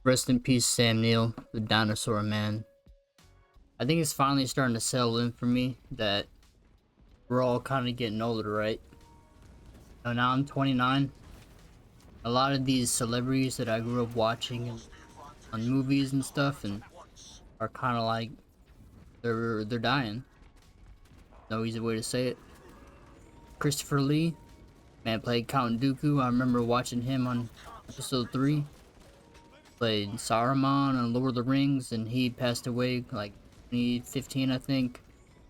Rest in peace, Sam Neill, the dinosaur man. I think it's finally starting to settle in for me that we're all kind of getting older, right? So now I'm 29. A lot of these celebrities that I grew up watching on movies and stuff, and are kind of like they're dying. No easy way to say it. Christopher Lee, man, played Count Dooku. I remember watching him on episode 3. Played Saruman on Lord of the Rings, and he passed away like 2015, I think.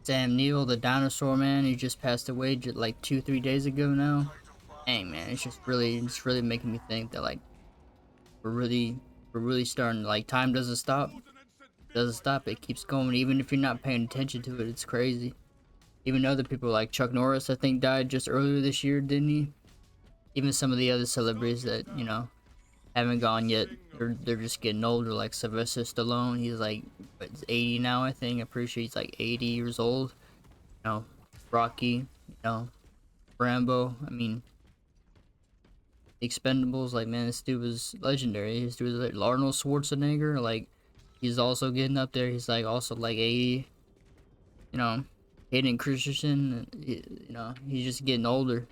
Sam Neill, the dinosaur man, he just passed away just like 2-3 days ago now. Dang man, it's really making me think that like we're really we're really starting, like, time doesn't stop. It doesn't stop, it keeps going. Even if you're not paying attention to it, it's crazy. Even other people like Chuck Norris, I think, died just earlier this year, didn't he? Even some of the other celebrities that, haven't gone yet. They're just getting older, like Sylvester Stallone. He's like, what, 80 now, I think. I'm pretty sure he's like 80 years old. You know, Rocky, Rambo. I mean, the Expendables. Like, man, this dude was legendary. This dude was like Arnold Schwarzenegger. Like, he's also getting up there. He's like also like 80. You know, Hayden Christensen. He's just getting older.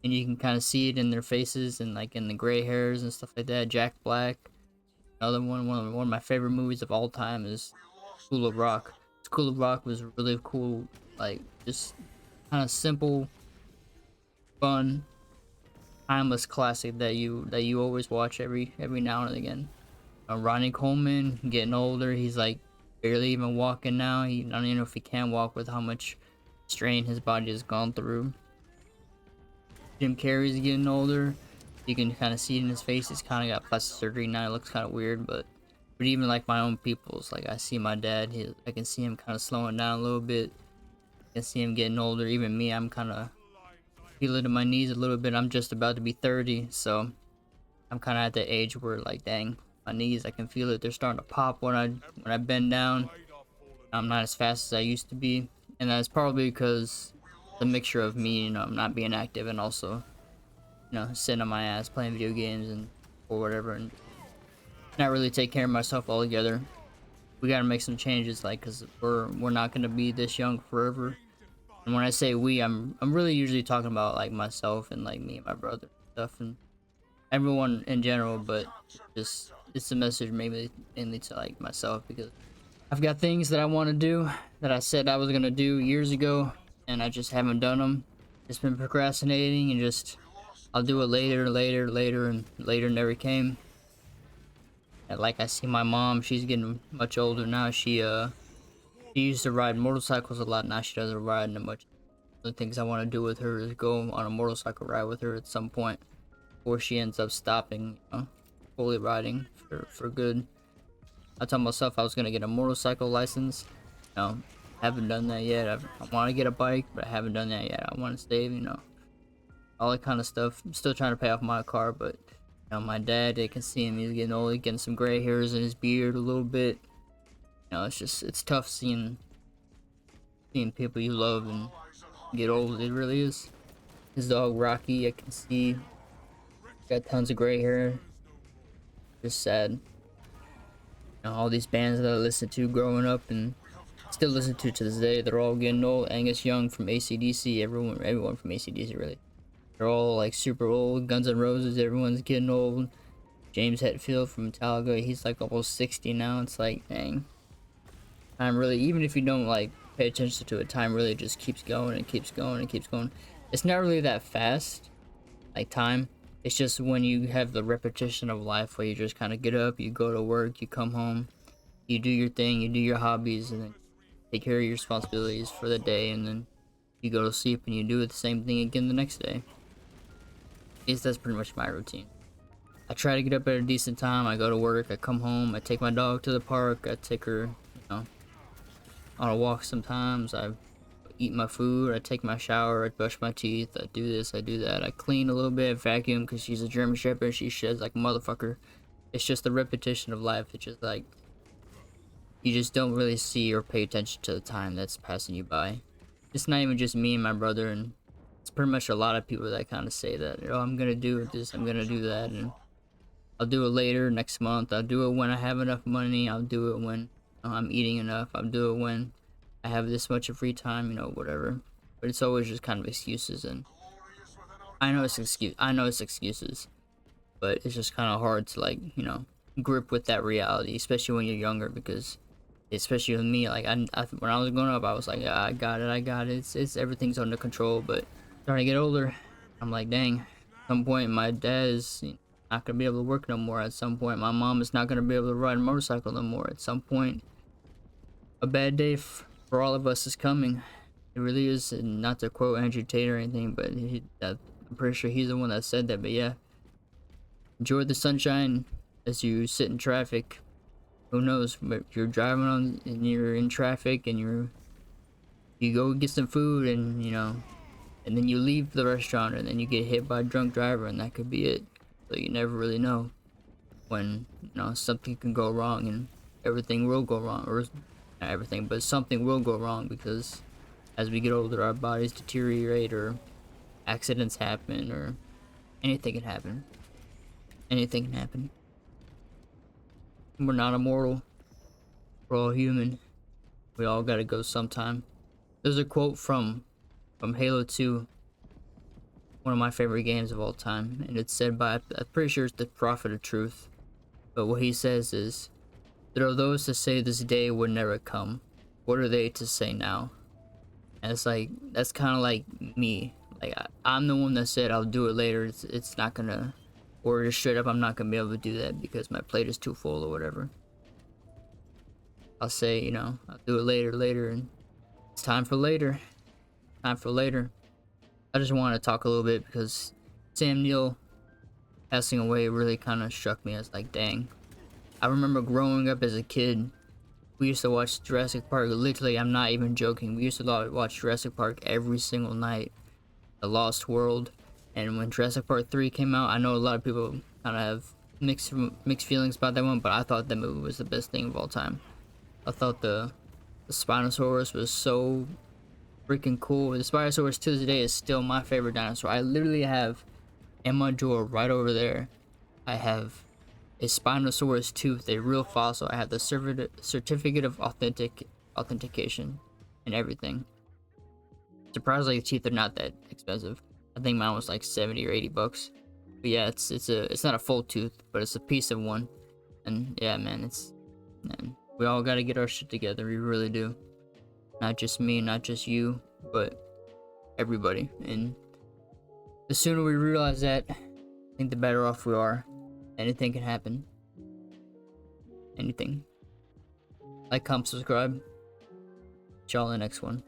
And you can kind of see it in their faces and like in the gray hairs and stuff like that. Jack Black. Another one of my favorite movies of all time is School of Rock. School of Rock was really cool, like just kind of simple, fun, timeless classic that you always watch every now and again. Ronnie Coleman getting older, he's like barely even walking now. I don't even know if he can walk with how much strain his body has gone through. Jim Carrey's getting older. You can kind of see it in his face. He's kind of got plastic surgery now. It looks kind of weird, but even like my own people's, like I see my dad. I can see him kind of slowing down a little bit. I can see him getting older. Even me, I'm kind of feeling it in my knees a little bit. I'm just about to be 30, so I'm kind of at the age where, like, dang, my knees, I can feel it. They're starting to pop when I bend down. I'm not as fast as I used to be, and that's probably because the mixture of me, not being active, and also, sitting on my ass playing video games and or whatever, and not really take care of myself altogether. We gotta make some changes, like, cause we're not gonna be this young forever. And when I say we, I'm really usually talking about like myself and like me and my brother and stuff and everyone in general, but just it's a message mainly to like myself because I've got things that I want to do that I said I was gonna do years ago, and I just haven't done them. Just been procrastinating and just I'll do it later, and later never came. And like I see my mom, she's getting much older now. She used to ride motorcycles a lot. Now she doesn't ride as much. The things I want to do with her is go on a motorcycle ride with her at some point, before she ends up stopping, fully riding for good. I told myself I was gonna get a motorcycle license. Haven't done that yet. I want to get a bike, but I haven't done that yet. I want to save, all that kind of stuff. I'm still trying to pay off my car, but my dad, they can see him. He's getting old, getting some gray hairs in his beard a little bit. It's tough seeing people you love and get old. It really is. His dog Rocky, I can see, got tons of gray hair. Just sad. All these bands that I listened to growing up and still listen to this day, they're all getting old. Angus Young from AC/DC, everyone from AC/DC, really. They're all like super old. Guns N' Roses, everyone's getting old. James Hetfield from Metallica, he's like almost 60 now. It's like, dang. Time really, even if you don't like pay attention to it, time really just keeps going and keeps going and keeps going. It's not really that fast, like time. It's just when you have the repetition of life where you just kind of get up, you go to work, you come home, you do your thing, you do your hobbies, and then take care of your responsibilities for the day, and then you go to sleep and you do the same thing again the next day. I guess that's pretty much my routine. I try to get up at a decent time. I go to work, I come home, I take my dog to the park, I take her, on a walk sometimes. I eat my food, I take my shower, I brush my teeth, I do this, I do that. I clean a little bit, vacuum, because she's a German Shepherd, she sheds like a motherfucker. It's just the repetition of life. It's just like, you just don't really see or pay attention to the time that's passing you by. It's not even just me and my brother, and it's pretty much a lot of people that kind of say that, I'm gonna do this, I'm gonna do that, and I'll do it later next month. I'll do it when I have enough money. I'll do it when I'm eating enough. I'll do it when I have this much of free time, you know, whatever. But it's always just kind of excuses, and I know it's excuses, but it's just kind of hard to, like, you know, grip with that reality, especially when you're younger, because especially with me, like when I was growing up, I was like, yeah, I got it, it's everything's under control. But starting to get older, I'm like, dang, at some point my dad is not gonna be able to work no more. At some point my mom is not gonna be able to ride a motorcycle no more. At some point a bad day for all of us is coming. It really is. And not to quote Andrew Tate or anything, but I'm pretty sure he's the one that said that. But yeah, enjoy the sunshine as you sit in traffic. Who knows, but you're driving on and you're in traffic, and you go get some food, and you know, and then you leave the restaurant, and then you get hit by a drunk driver, and that could be it. So you never really know when, you know, something can go wrong, and everything will go wrong, or not everything, but something will go wrong, because as we get older our bodies deteriorate, or accidents happen, or anything can happen. Anything can happen. We're not immortal. We're all human. We all gotta go sometime. There's a quote from Halo 2, one of my favorite games of all time, and it's said by, I'm pretty sure it's the Prophet of Truth. But what he says is, there are those that say this day would never come. What are they to say now? And it's like, that's kind of like me. Like, I'm the one that said I'll do it later. It's not gonna, or just straight up, I'm not gonna be able to do that because my plate is too full or whatever. I'll say, you know, I'll do it later, and it's time for later. Time for later. I just want to talk a little bit because Sam Neill passing away really kind of struck me as like, dang. I remember growing up as a kid, we used to watch Jurassic Park. Literally, I'm not even joking. We used to watch Jurassic Park every single night. The Lost World. And when Jurassic Park 3 came out, I know a lot of people kind of have mixed feelings about that one, but I thought that movie was the best thing of all time. I thought the Spinosaurus was so freaking cool. The Spinosaurus to this day is still my favorite dinosaur. I literally have in my drawer right over there, I have a Spinosaurus tooth, a real fossil. I have the certificate of authentication and everything. Surprisingly, the teeth are not that expensive. I think mine was like 70 or 80 bucks. But yeah, it's not a full tooth, but it's a piece of one. And yeah, man, we all gotta get our shit together. We really do. Not just me, not just you, but everybody. And the sooner we realize that, I think the better off we are. Anything can happen. Anything. Like, comment, subscribe. Y'all in the next one.